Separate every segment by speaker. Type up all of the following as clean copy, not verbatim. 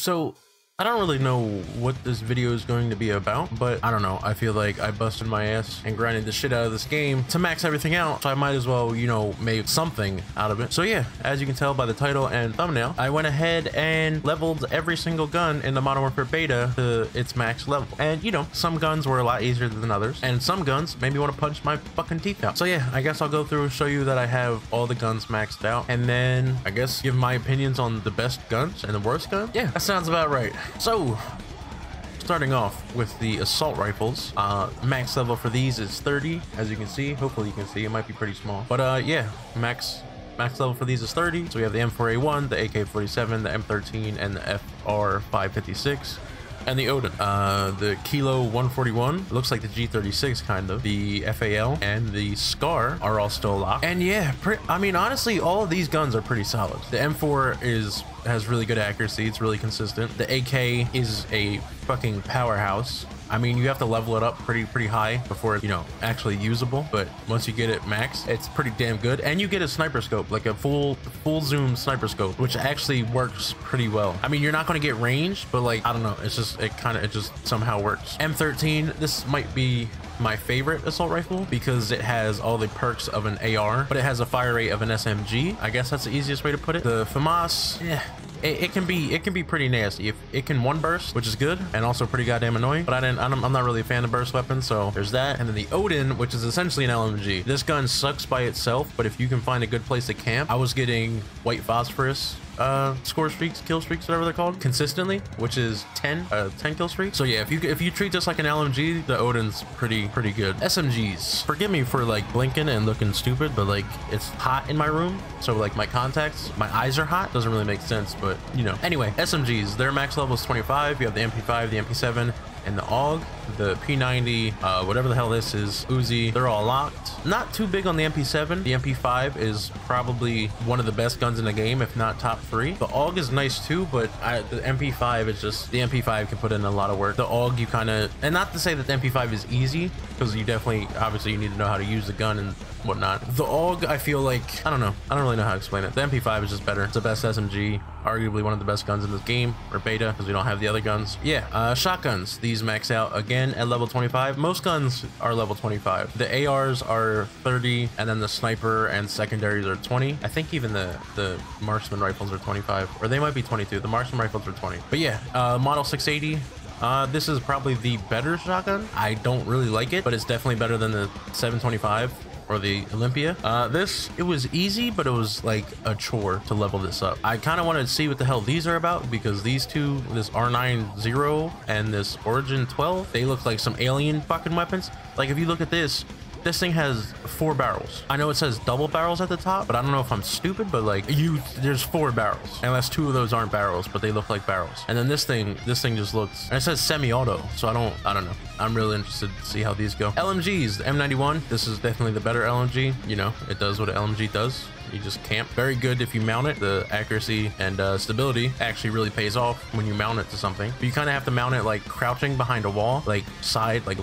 Speaker 1: So I don't really know what this video is going to be about, but I don't know. I feel like I busted my ass and grinded the shit out of this game to max everything out. So I might as well, you know, make something out of it. So yeah, as you can tell by the title and thumbnail, I went ahead and leveled every single gun in the Modern Warfare beta to its max level. And you know, some guns were a lot easier than others, and some guns made me want to punch my fucking teeth out. So yeah, I guess I'll go through and show you that I have all the guns maxed out, and then I guess give my opinions on the best guns and the worst guns. Yeah, that sounds about right. So starting off with the assault rifles, max level for these is 30, as you can see. Hopefully you can see, it might be pretty small, but yeah, max level for these is 30. So we have the M4A1, the AK-47, the M13, and the FR-556. And the Odin, the Kilo 141, looks like the G36 kind of, the FAL and the Scar are all still locked. And yeah, I mean, honestly, all of these guns are pretty solid. The M4 has really good accuracy, it's really consistent. The AK is a fucking powerhouse. I mean, you have to level it up pretty high before it's, you know, actually usable, but once you get it max, it's pretty damn good. And you get a sniper scope, like a full zoom sniper scope, which actually works pretty well. I mean, you're not going to get range, but like, I don't know, it's just, it just somehow works. M13, this might be my favorite assault rifle because it has all the perks of an AR, but it has a fire rate of an SMG. I guess that's the easiest way to put it. The FAMAS, yeah, it can be pretty nasty. If it can one burst, which is good and also pretty goddamn annoying, but I'm not really a fan of burst weapons, so there's that. And then the Odin, which is essentially an LMG. This gun sucks by itself, but if you can find a good place to camp, I was getting white phosphorus score streaks, kill streaks, whatever they're called, consistently, which is 10 kill streaks. So yeah, if you treat this like an LMG, the Odin's pretty good. SMGs, forgive me for like blinking and looking stupid, but like it's hot in my room, so like my eyes are hot. Doesn't really make sense, but you know. Anyway, SMGs, their max level is 25. You have the MP5, the MP7, and the AUG, the P90, whatever the hell this is, Uzi, they're all locked. Not too big on the MP7. The MP5 is probably one of the best guns in the game, if not top 3. The AUG is nice too, but the MP5 is just, the MP5 can put in a lot of work. The AUG, you kind of, and not to say that the MP5 is easy, because you definitely, obviously you need to know how to use the gun and whatnot. The AUG, I feel like, I don't know, I don't really know how to explain it. The MP5 is just better. It's the best SMG, arguably one of the best guns in this game, or beta, because we don't have the other guns. Yeah, shotguns, these max out again at level 25. Most guns are level 25. The ARs are 30, and then the sniper and secondaries are 20. I think even the marksman rifles are 25, or they might be 22. The marksman rifles are 20. But yeah, model 680. This is probably the better shotgun. I don't really like it, but it's definitely better than the 725 or the Olympia. It was easy, but it was like a chore to level this up. I kind of wanted to see what the hell these are about, because these two, this R90 and this Origin 12, they look like some alien fucking weapons. Like if you look at this thing has 4 barrels. I know it says double barrels at the top, but I don't know if I'm stupid, but like there's 4 barrels, unless 2 of those aren't barrels, but they look like barrels. And then this thing just looks, and it says semi-auto, so I don't know. I'm really interested to see how these go. LMGs, the M91, this is definitely the better LMG. You know, it does what an LMG does. You just camp. Very good if you mount it. The accuracy and stability actually really pays off when you mount it to something. But you kind of have to mount it like crouching behind a wall, like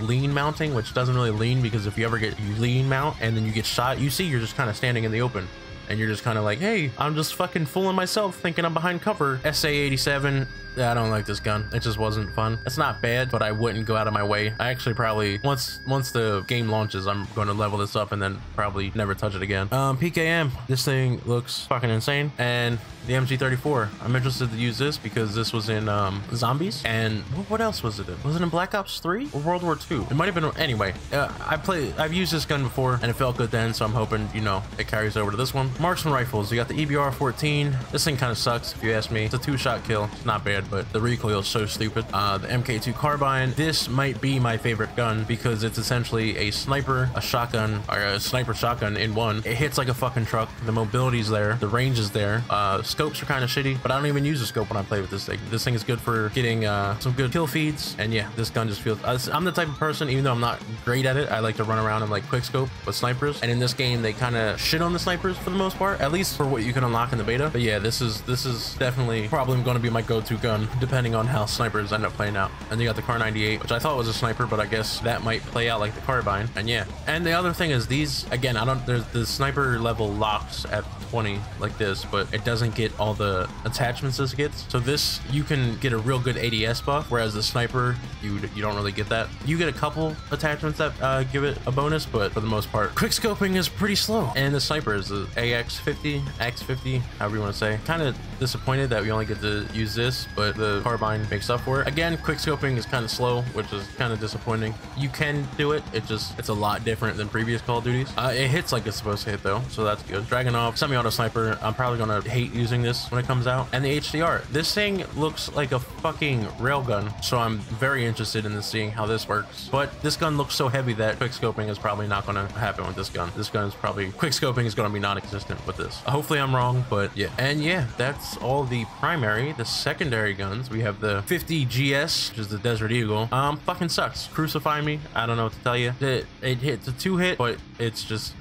Speaker 1: lean mounting, which doesn't really lean, because if you ever you lean mount and then you get shot, you see you're just kind of standing in the open. And you're just kind of like, hey, I'm just fucking fooling myself thinking I'm behind cover. SA-87, I don't like this gun. It just wasn't fun. It's not bad, but I wouldn't go out of my way. I actually probably, once the game launches, I'm going to level this up and then probably never touch it again. PKM, this thing looks fucking insane. And the MG34, I'm interested to use this because this was in Zombies. And what else was it in? Was it in Black Ops 3 or World War 2? It might have been, anyway. I've used this gun before and it felt good then, so I'm hoping, you know, it carries over to this one. Marksman rifles, you got the EBR-14. This thing kind of sucks if you ask me. It's a 2-shot kill. It's not bad, but the recoil is so stupid. The MK2 carbine, this might be my favorite gun because it's essentially a sniper, a shotgun, or a sniper shotgun in one. It hits like a fucking truck. The mobility's there, the range is there. Scopes are kind of shitty, but I don't even use a scope when I play with this thing. This thing is good for getting some good kill feeds, and yeah, this gun just feels, I'm the type of person, even though I'm not great at it, I like to run around and like quick scope with snipers, and in this game they kind of shit on the snipers for the most part, at least for what you can unlock in the beta. But yeah, this is definitely probably going to be my go-to gun gun, depending on how snipers end up playing out. And you got the Kar 98, which I thought was a sniper, but I guess that might play out like the carbine. And yeah, and the other thing is these, again, there's the sniper level locks at 20 like this, but it doesn't get all the attachments this gets. So this, you can get a real good ADS buff, whereas the sniper, you don't really get that. You get a couple attachments that give it a bonus, but for the most part, quick scoping is pretty slow. And the sniper is the AX50, X50, however you want to say. Kind of disappointed that we only get to use this, but the carbine makes up for it. Again, quick scoping is kind of slow, which is kind of disappointing. You can do it, it's a lot different than previous Call of Duties. It hits like it's supposed to hit though, so that's good. Dragunov, semi-auto sniper, I'm probably gonna hate using this when it comes out. And the HDR, this thing looks like a fucking railgun, so I'm very interested in seeing how this works. But this gun looks so heavy that quick scoping is probably not gonna happen with this gun. This gun is probably, quick scoping is gonna be non-existent with this. Hopefully I'm wrong, but yeah. And yeah, that's all the primary. The secondary guns, we have the 50 GS, which is the Desert Eagle. Fucking sucks. Crucify me. I don't know what to tell you. It hits a 2-hit, but it's just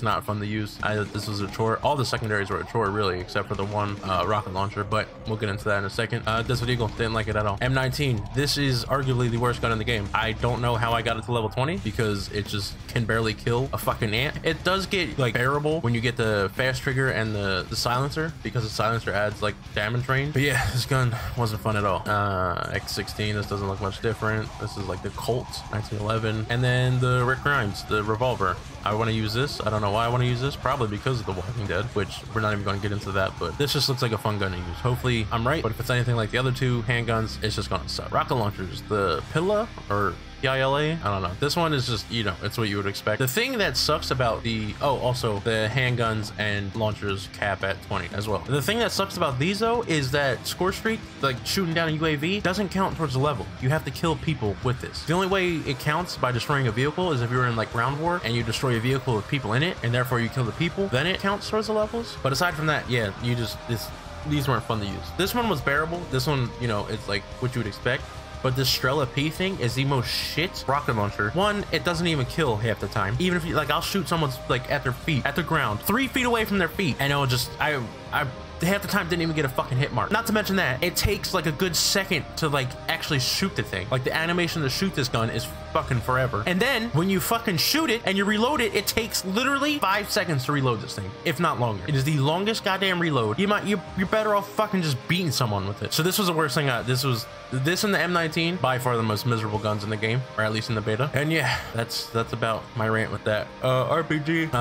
Speaker 1: not fun to use. This was a chore. All the secondaries were a chore, really, except for the one rocket launcher, but we'll get into that in a second. Desert Eagle, didn't like it at all. M19, this is arguably the worst gun in the game. I don't know how I got it to level 20 because it just can barely kill a fucking ant. It does get like bearable when you get the fast trigger and the silencer, because the silencer adds like damage range. But yeah, this gun wasn't fun at all. X16, this doesn't look much different. This is like the Colt 1911, and then the Rick Grimes, the revolver. I want to use this. I don't know why I want to use this. Probably because of The Walking Dead, which we're not even going to get into that, but this just looks like a fun gun to use. Hopefully I'm right, but if it's anything like the other two handguns, it's just going to suck. Rocket launchers, the Pilla or PILA, I don't know. This one is just, it's what you would expect. The thing that sucks about the, also the handguns and launchers cap at 20 as well. The thing that sucks about these though is that score streak, like shooting down a UAV, doesn't count towards the level. You have to kill people with this. The only way it counts by destroying a vehicle is if you're in like ground war and you destroy a vehicle with people in it, and therefore you kill the people, then it counts towards the levels. But aside from that, yeah, these weren't fun to use. This one was bearable. This one, it's like what you would expect. But this Strela P thing is the most shit rocket launcher. One, it doesn't even kill half the time. Even if you, like, I'll shoot someone's like at their feet, at the ground, 3 feet away from their feet, and it'll just, I half the time didn't even get a fucking hit mark. Not to mention that it takes like a good second to like actually shoot the thing. Like the animation to shoot this gun is fucking forever. And then when you fucking shoot it and you reload it, it takes literally 5 seconds to reload this thing, if not longer. It is the longest goddamn reload. You're better off fucking just beating someone with it. So this was the worst thing. This and the M19 by far the most miserable guns in the game, or at least in the beta. And yeah, that's about my rant with that. RPG,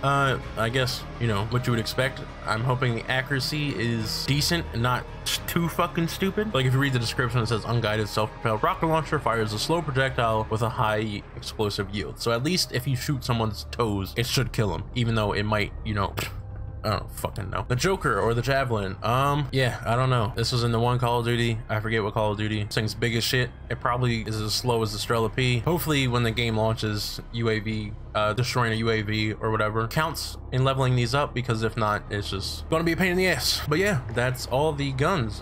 Speaker 1: I guess what you would expect. I'm hoping the accuracy is decent and not too fucking stupid. Like if you read the description, it says unguided self-propelled rocket launcher fires a slow projectile with a high explosive yield. So at least if you shoot someone's toes, it should kill them, even though it might, I don't fucking know. The Joker or the Javelin. Yeah, I don't know. This was in the one Call of Duty. I forget what Call of Duty. This thing's big as shit. It probably is as slow as the Strela P. Hopefully when the game launches, UAV, destroying a UAV or whatever counts in leveling these up, because if not, it's just gonna be a pain in the ass. But yeah, that's all the guns.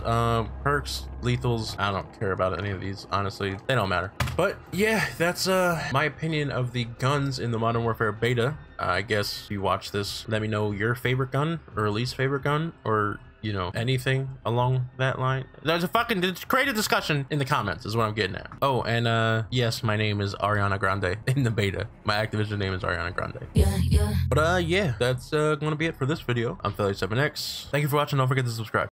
Speaker 1: Perks, lethals, I don't care about any of these, honestly. They don't matter. But yeah, that's my opinion of the guns in the Modern Warfare beta. I guess if you watch this, let me know your favorite gun or least favorite gun, or anything along that line. Create a discussion in the comments is what I'm getting at. Oh, and yes, my name is Ariana Grande in the beta. My Activision name is Ariana Grande. Yeah. But yeah, that's gonna be it for this video. I'm Philly7X. Thank you for watching. Don't forget to subscribe.